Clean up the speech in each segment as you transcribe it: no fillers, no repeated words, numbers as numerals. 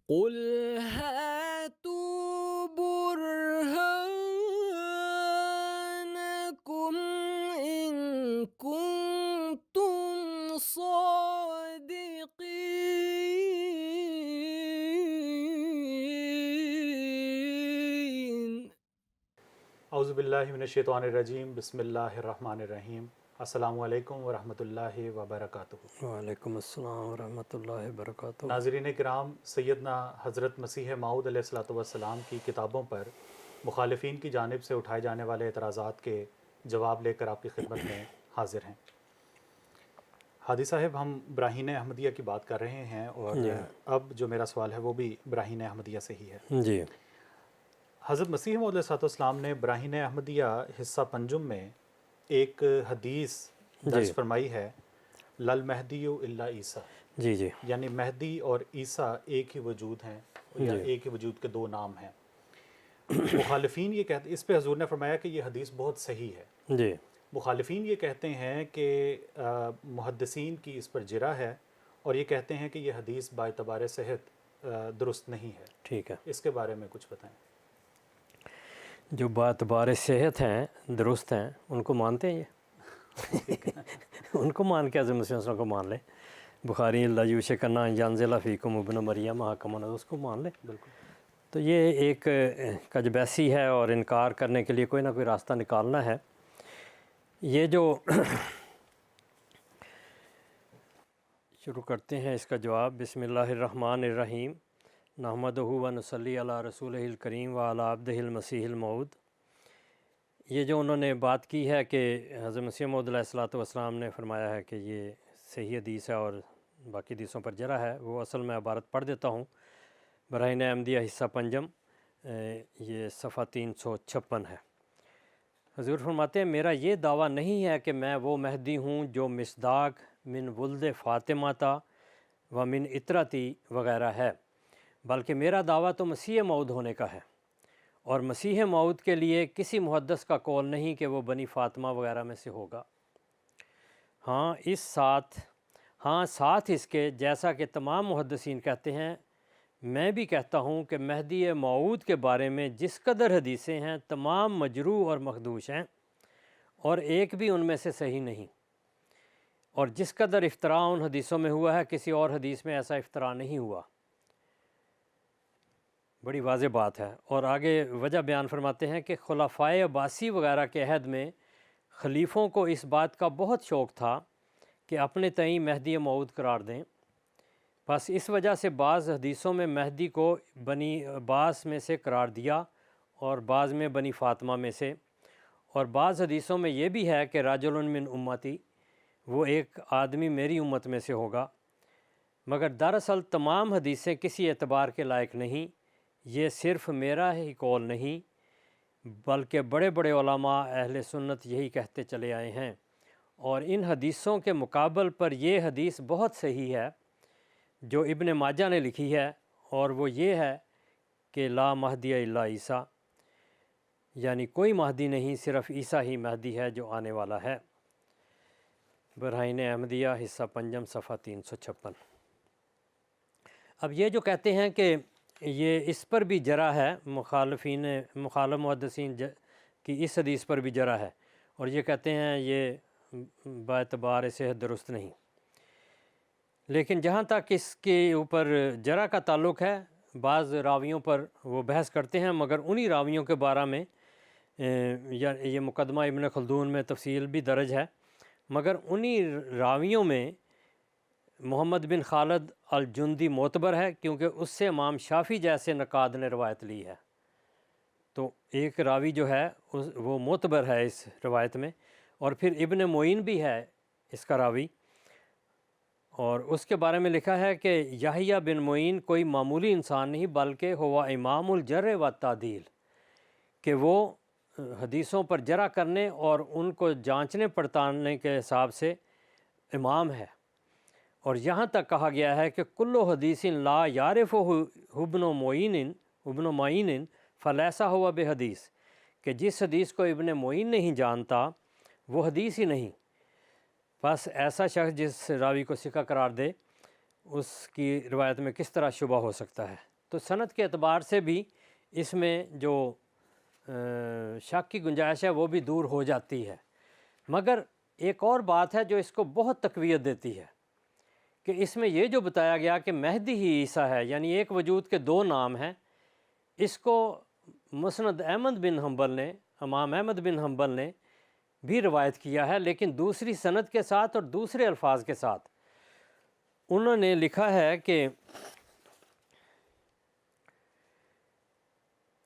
قل هاتوا برهانكم إن كنتم صادقين. اعوذ باللہ من الشیطان الرجیم، بسم اللہ الرحمن الرحیم۔ السلام علیکم ورحمۃ اللہ وبرکاتہ۔ وعلیکم السلام ورحمۃ اللہ وبرکاتہ۔ ناظرین کرام، سیدنا حضرت مسیح موعود علیہ الصلوۃ والسلام کی کتابوں پر مخالفین کی جانب سے اٹھائے جانے والے اعتراضات کے جواب لے کر آپ کی خدمت میں حاضر ہیں۔ ہادی صاحب، ہم براہین احمدیہ کی بات کر رہے ہیں اور اب جو میرا سوال ہے وہ بھی براہین احمدیہ سے ہی ہے۔ جی، حضرت مسیح موعود علیہ السلام نے براہین احمدیہ حصہ پنجم میں ایک حدیث درج فرمائی ہے، لل مہدی الا عیسیٰ، جی جی یعنی مہدی اور عیسیٰ ایک ہی وجود ہیں یا ایک ہی وجود کے دو نام ہیں۔ مخالفین یہ کہتے، اس پہ حضور نے فرمایا کہ یہ حدیث بہت صحیح ہے۔ جی مخالفین یہ کہتے ہیں کہ محدثین کی اس پر جرح ہے اور یہ کہتے ہیں کہ یہ حدیث باعتبار صحت درست نہیں ہے۔ ٹھیک ہے، اس کے بارے میں کچھ بتائیں۔ جو باعتبار صحت ہیں، درست ہیں، ان کو مانتے ہیں یہ ان کو مان کے حضرت مسیح صلی اللہ علیہ وسلم کو مان لیں۔ بخاری اللہ یوشکنا ینزل فیکم ابن مریم حکما، اس کو مان لیں۔ بالکل۔ تو یہ ایک کجبیسی ہے اور انکار کرنے کے لیے کوئی نہ کوئی راستہ نکالنا ہے۔ یہ جو شروع کرتے ہیں اس کا جواب، بسم اللہ الرحمن الرحیم، نحمدہ و نصلی علی رسولہ الکریم و علی عبدہ المسیح الموعود۔ یہ جو انہوں نے بات کی ہے کہ حضرت مسیح موعود علیہ الصلوۃ والسلام نے فرمایا ہے کہ یہ صحیح حدیث ہے اور باقی حدیثوں پر جرح ہے، وہ اصل میں عبارت پڑھ دیتا ہوں۔ براہین احمدیہ حصہ پنجم، یہ صفحہ 356 ہے۔ حضور فرماتے ہیں، میرا یہ دعویٰ نہیں ہے کہ میں وہ مہدی ہوں جو مصداق من ولد فاطمہ تا و من اطرتی وغیرہ ہے، بلکہ میرا دعویٰ تو مسیح موعود ہونے کا ہے، اور مسیح موعود کے لیے کسی محدث کا قول نہیں کہ وہ بنی فاطمہ وغیرہ میں سے ہوگا۔ ساتھ اس کے، جیسا کہ تمام محدثین کہتے ہیں، میں بھی کہتا ہوں کہ مہدی موعود کے بارے میں جس قدر حدیثیں ہیں تمام مجروح اور مخدوش ہیں، اور ایک بھی ان میں سے صحیح نہیں، اور جس قدر افتراء ان حدیثوں میں ہوا ہے کسی اور حدیث میں ایسا افتراء نہیں ہوا۔ بڑی واضح بات ہے۔ اور آگے وجہ بیان فرماتے ہیں کہ خلفائے عباسی وغیرہ کے عہد میں خلیفوں کو اس بات کا بہت شوق تھا کہ اپنے تئیں مہدی موعود قرار دیں، بس اس وجہ سے بعض حدیثوں میں مہدی کو بنی عباس میں سے قرار دیا اور بعض میں بنی فاطمہ میں سے، اور بعض حدیثوں میں یہ بھی ہے کہ رجل من امتی، وہ ایک آدمی میری امت میں سے ہوگا، مگر دراصل تمام حدیثیں کسی اعتبار کے لائق نہیں۔ یہ صرف میرا ہی قول نہیں بلکہ بڑے بڑے علماء اہل سنت یہی کہتے چلے آئے ہیں، اور ان حدیثوں کے مقابل پر یہ حدیث بہت صحیح ہے جو ابن ماجہ نے لکھی ہے، اور وہ یہ ہے کہ لا مہدی الا عیسیٰ، یعنی کوئی مہدی نہیں، صرف عیسیٰ ہی مہدی ہے جو آنے والا ہے۔ براہین احمدیہ حصہ پنجم صفحہ 356۔ اب یہ جو کہتے ہیں کہ یہ اس پر بھی جرح ہے، مخالف محدثین کی اس حدیث پر بھی جرح ہے، اور یہ کہتے ہیں یہ باعتبار صحت درست نہیں، لیکن جہاں تک اس کے اوپر جرح کا تعلق ہے، بعض راویوں پر وہ بحث کرتے ہیں، مگر انہی راویوں کے بارے میں یہ مقدمہ ابن خلدون میں تفصیل بھی درج ہے، مگر انہی راویوں میں محمد بن خالد الجندی معتبر ہے، کیونکہ اس سے امام شافعی جیسے نقاد نے روایت لی ہے، تو ایک راوی جو ہے وہ معتبر ہے اس روایت میں، اور پھر ابن معین بھی ہے اس کا راوی، اور اس کے بارے میں لکھا ہے کہ یحییٰ بن معین کوئی معمولی انسان نہیں بلکہ ہوا امام الجرح و تعدیل، کہ وہ حدیثوں پر جرح کرنے اور ان کو جانچنے پڑتالنے کے حساب سے امام ہے، اور یہاں تک کہا گیا ہے کہ کل حدیث لا یعرفہ ابن معین فلیسا ہوا بحدیث، کہ جس حدیث کو ابن معین نہیں جانتا وہ حدیث ہی نہیں۔ بس ایسا شخص جس راوی کو ثقہ قرار دے، اس کی روایت میں کس طرح شبہ ہو سکتا ہے؟ تو سند کے اعتبار سے بھی اس میں جو شک کی گنجائش ہے وہ بھی دور ہو جاتی ہے۔ مگر ایک اور بات ہے جو اس کو بہت تقویت دیتی ہے کہ اس میں یہ جو بتایا گیا کہ مہدی ہی عیسیٰ ہے، یعنی ایک وجود کے دو نام ہیں، اس کو مسند احمد بن حنبل نے، امام احمد بن حنبل نے بھی روایت کیا ہے، لیکن دوسری سند کے ساتھ اور دوسرے الفاظ کے ساتھ۔ انہوں نے لکھا ہے کہ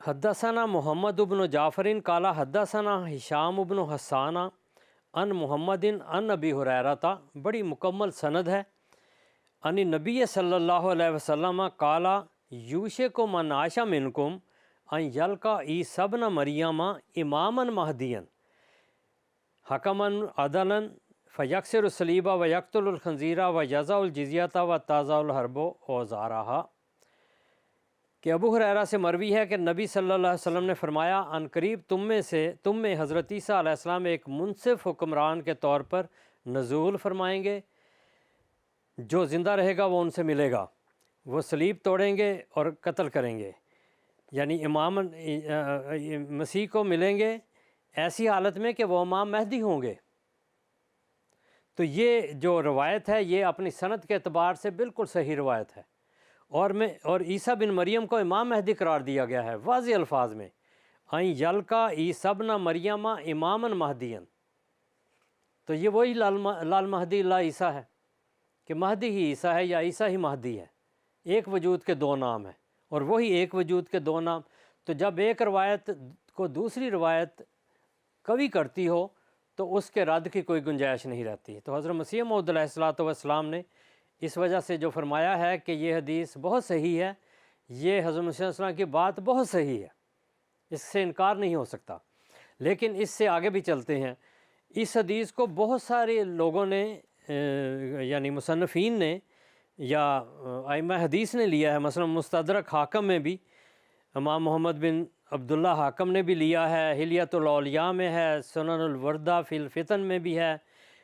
حدثنا محمد بن جعفر قال حدثنا ہشام بن حسان ان محمد ان ابی ہریرہ، بڑی مکمل سند ہے۔ ان نبی صلی اللہ علیہ وسلم قال یوشک من عاش منکم ان یلقا عیسی ابن مریم اماما مہدیا حکما عدلا فیکسر الصلیب ویقتل الخنزیر ویضع الجزیۃ وتضع الحرب اوزارہا، کہ ابو ہریرہ سے مروی ہے کہ نبی صلی اللہ علیہ وسلم نے فرمایا ان قریب تم میں حضرت عیسیٰ علیہ السلام ایک منصف حکمران کے طور پر نزول فرمائیں گے، جو زندہ رہے گا وہ ان سے ملے گا، وہ صلیب توڑیں گے اور قتل کریں گے، یعنی امام مسیح کو ملیں گے ایسی حالت میں کہ وہ امام مہدی ہوں گے۔ تو یہ جو روایت ہے یہ اپنی سند کے اعتبار سے بالکل صحیح روایت ہے، اور عیسیٰ بن مریم کو امام مہدی قرار دیا گیا ہے واضح الفاظ میں، این یلقا عیسی ابن مریم اماما مہدیا، تو یہ وہی لال مہدی اللہ عیسیٰ ہے کہ مہدی ہی عیسیٰ ہے یا عیسیٰ ہی مہدی ہے، ایک وجود کے دو نام ہیں، اور وہی ایک وجود کے دو نام، تو جب ایک روایت کو دوسری روایت قوی کرتی ہو تو اس کے رد کی کوئی گنجائش نہیں رہتی۔ تو حضرت مسیح موعود علیہ الصلوۃ والسلام نے اس وجہ سے جو فرمایا ہے کہ یہ حدیث بہت صحیح ہے، یہ حضرت مسیح علیہ السلام کی بات بہت صحیح ہے، اس سے انکار نہیں ہو سکتا۔ لیکن اس سے آگے بھی چلتے ہیں، اس حدیث کو بہت سارے لوگوں نے یعنی مصنفین نے یا ائمہ حدیث نے لیا ہے، مثلا مستدرک حاکم میں بھی امام محمد بن عبداللہ حاکم نے بھی لیا ہے، حلیۃ الاولیاء میں ہے، سنن الوردہ فی الفتن میں بھی ہے،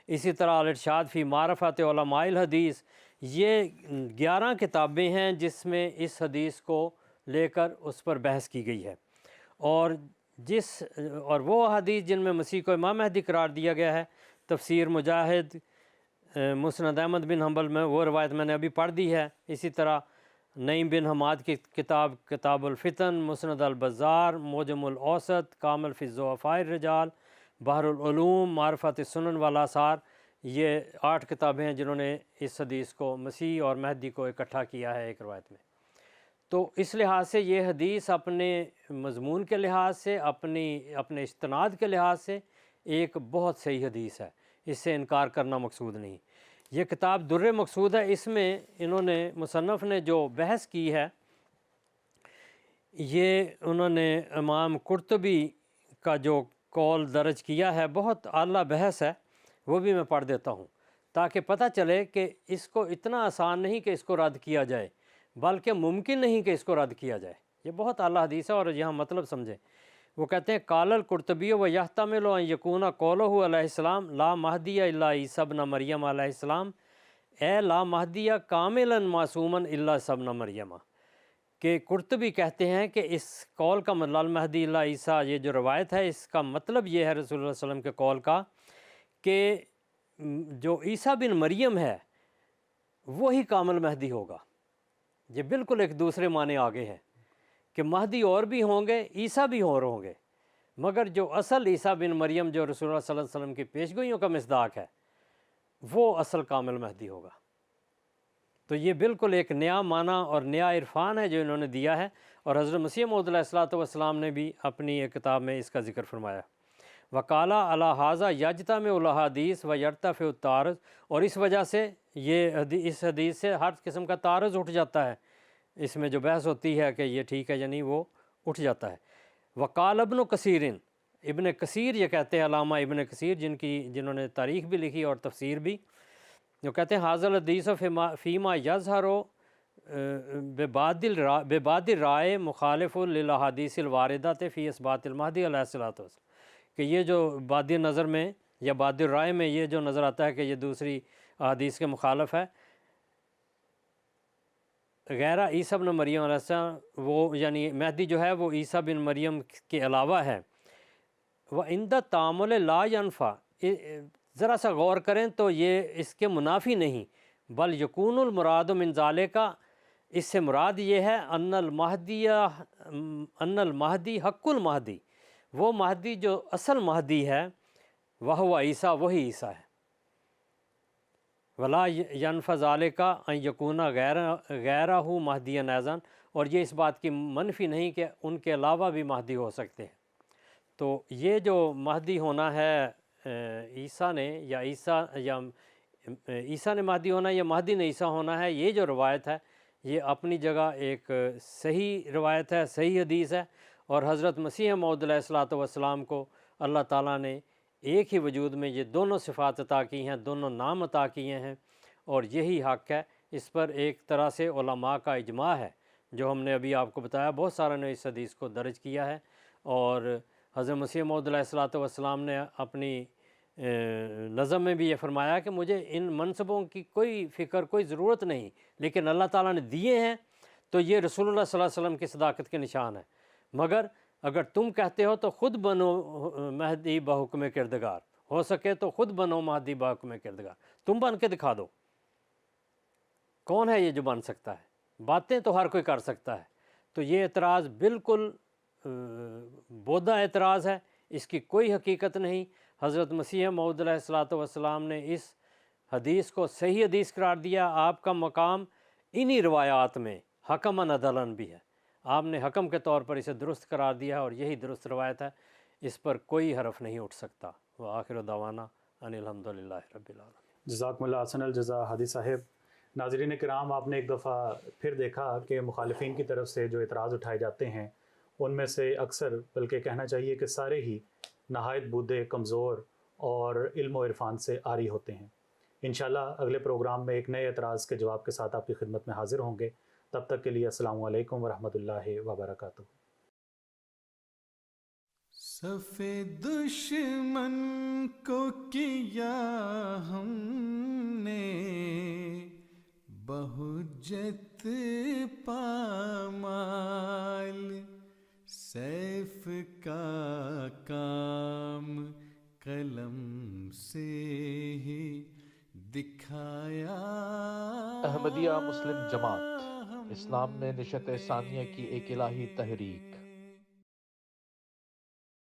اسی طرح الارشاد فی معرفت علماء الحدیث، یہ 11 کتابیں ہیں جس میں اس حدیث کو لے کر اس پر بحث کی گئی ہے، اور وہ حدیث جن میں مسیح کو امام مہدی قرار دیا گیا ہے، تفسیر مجاہد، مسند احمد بن حنبل میں وہ روایت میں نے ابھی پڑھ دی ہے، اسی طرح نعیم بن حماد کی کتاب الفتن، مسند البزار، موجم الاوسط، کامل فی ضعفاء الرجال، بحر العلوم، معرفت السنن والآثار، یہ 8 کتابیں ہیں جنہوں نے اس حدیث کو مسیح اور مہدی کو اکٹھا کیا ہے ایک روایت میں۔ تو اس لحاظ سے یہ حدیث اپنے مضمون کے لحاظ سے، اپنے استناد کے لحاظ سے ایک بہت صحیح حدیث ہے، اس سے انکار کرنا مقصود نہیں۔ یہ کتاب در مقصود ہے، اس میں انہوں نے مصنف نے جو بحث کی ہے یہ انہوں نے امام قرطبی کا جو قول درج کیا ہے، بہت اعلیٰ بحث ہے، وہ بھی میں پڑھ دیتا ہوں تاکہ پتہ چلے کہ اس کو اتنا آسان نہیں کہ اس کو رد کیا جائے، بلکہ ممکن نہیں کہ اس کو رد کیا جائے۔ یہ بہت اعلیٰ حدیث ہے اور یہاں مطلب سمجھیں۔ وہ کہتے ہیں قال القرطبی و یحتمل ان یکون قولہ علیہ السلام لا مہدی الا عیسی ابن مریم علیہ السلام، اے لا مہدی کاملا معصوما الا عیسی ابن مریم، کہ قرطبی کہتے ہیں کہ اس قول کا لال مہدی الا عیسیٰ، یہ جو روایت ہے اس کا مطلب یہ ہے رسول اللہ صلی اللہ علیہ وسلم کے قول کا کہ جو عیسیٰ بن مریم ہے وہی کامل مہدی ہوگا۔ یہ بالکل ایک دوسرے معنی آگے ہیں کہ مہدی اور بھی ہوں گے، عیسیٰ بھی اور ہوں گے، مگر جو اصل عیسیٰ بن مریم جو رسول اللہ صلی اللہ علیہ وسلم کی پیشگوئیوں کا مصداق ہے وہ اصل کامل مہدی ہوگا۔ تو یہ بالکل ایک نیا معنی اور نیا عرفان ہے جو انہوں نے دیا ہے، اور حضرت مسیح موعود علیہ الصلوۃ والسلام نے بھی اپنی ایک کتاب میں اس کا ذکر فرمایا۔ وقال علی ھذا یجتمع الاحادیث و یرتفع التعارض، اور اس وجہ سے اس حدیث سے ہر قسم کا تعارض اٹھ جاتا ہے، اس میں جو بحث ہوتی ہے کہ یہ ٹھیک ہے یا نہیں وہ اٹھ جاتا ہے۔ وقال ابن کثیر، ابن کثیر یہ کہتے ہیں، علامہ ابن کثیر جنہوں نے تاریخ بھی لکھی اور تفسیر بھی، جو کہتے ہیں حاضر الحدیث فیما یظہر ببعض الرائے مخالف للاحادیث الواردۃ فی اثبات المہدی علیہ الصلوۃ والسلام، کہ یہ جو بادی نظر میں یا بادی رائے میں یہ جو نظر آتا ہے کہ یہ دوسری احادیث کے مخالف ہے، غیر عیسیٰ بن مریم علیہ السلام، وہ یعنی مہدی جو ہے وہ عیسیٰ بن مریم کے علاوہ ہے۔ وہ عند تعامل لا ینفع، ذرا سا غور کریں تو یہ اس کے منافی نہیں، بل یکون المراد من ذالک، اس سے مراد یہ ہے ان المہدی حق المہدی، وہ مہدی جو اصل مہدی ہے، وہ عیسیٰ، وہی عیسیٰ ہے۔ ولا ینفع ذالک ان یکون غیرہ مہدیا ایضا، اور یہ اس بات کی منفی نہیں کہ ان کے علاوہ بھی مہدی ہو سکتے ہیں۔ تو یہ جو مہدی ہونا ہے عیسیٰ نے، یا عیسیٰ نے مہدی ہونا یا مہدی نے عیسیٰ ہونا ہے، یہ جو روایت ہے یہ اپنی جگہ ایک صحیح روایت ہے، صحیح حدیث ہے، اور حضرت مسیح موعود علیہ الصلوۃ والسلام کو اللہ تعالیٰ نے ایک ہی وجود میں یہ دونوں صفات عطا کی ہیں، دونوں نام عطا کیے ہیں، اور یہی حق ہے۔ اس پر ایک طرح سے علماء کا اجماع ہے، جو ہم نے ابھی آپ کو بتایا، بہت ساروں نے اس حدیث کو درج کیا ہے، اور حضرت مسیح موعود علیہ الصلوۃ والسلام نے اپنی نظم میں بھی یہ فرمایا کہ مجھے ان منصبوں کی کوئی فکر، کوئی ضرورت نہیں، لیکن اللہ تعالیٰ نے دیے ہیں تو یہ رسول اللہ صلی اللہ علیہ وسلم کی صداقت کے نشان ہے، مگر اگر تم کہتے ہو تو خود بنو مہدی بحکم کردگار، ہو سکے تو خود بنو مہدی بحکم کردگار، تم بن کے دکھا دو۔ کون ہے یہ جو بن سکتا ہے؟ باتیں تو ہر کوئی کر سکتا ہے۔ تو یہ اعتراض بالکل بودھا اعتراض ہے، اس کی کوئی حقیقت نہیں۔ حضرت مسیح موعود علیہ الصلوۃ والسلام نے اس حدیث کو صحیح حدیث قرار دیا۔ آپ کا مقام انہی روایات میں حکماً عدلاً بھی ہے، آپ نے حکم کے طور پر اسے درست قرار دیا ہے، اور یہی درست روایت ہے، اس پر کوئی حرف نہیں اٹھ سکتا۔ وآخر دعوانا ان الحمد للہ رب العالمین۔ جزاکم اللہ احسن الجزا ہادی صاحب۔ ناظرین کرام، آپ نے ایک دفعہ پھر دیکھا کہ مخالفین کی طرف سے جو اعتراض اٹھائے جاتے ہیں ان میں سے اکثر، بلکہ کہنا چاہیے کہ سارے ہی نہایت بودھے، کمزور اور علم و عرفان سے عاری ہوتے ہیں۔ انشاءاللہ اگلے پروگرام میں ایک نئے اعتراض کے جواب کے ساتھ آپ کی خدمت میں حاضر ہوں گے۔ تب تک کے لیے السلام علیکم ورحمۃ اللہ وبرکاتہ۔ صف دشمن کو کیا ہم نے بہجت پامال، سیف کا کام قلم سے ہی دکھایا۔ احمدیہ مسلم جماعت اسلام میں نشت ثانیہ کی ایک الہی تحریک